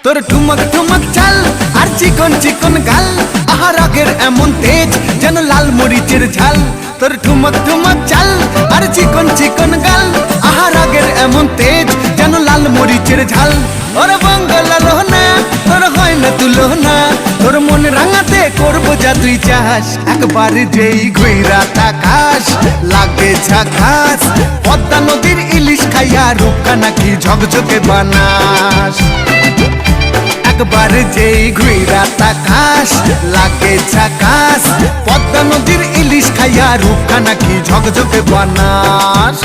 তোর ঠুমক ঠুমক চাল আর চিকন চিকন গাল, আহা রাগের এমন তেজ যেন লাল মরিচের ঝাল। তোর ঠুমক ঠুমক চাল আর চিকন চিকন গাল, আহা রাগের এমন তেজ যেন লাল মরিচের ঝাল। ওরে বাঙ্গালা লোহনা তোর হয় না তুলনা, তোর মন রাঙাতে করবো যা তুই চাস। একবার যেই ঘুইরা তাকাস লাগে ঝাকাস, পদ্মা নদীর ইলিশ খাইয়া রূপকা নাকি ঝকঝকে বানাস। একবার যেই ঘুইরা তাকাস লাগে ঝাকাস, পদ্মা নদীর ইলিশ খাইয়া রূপকা নাকি ঝকঝকে বানাস।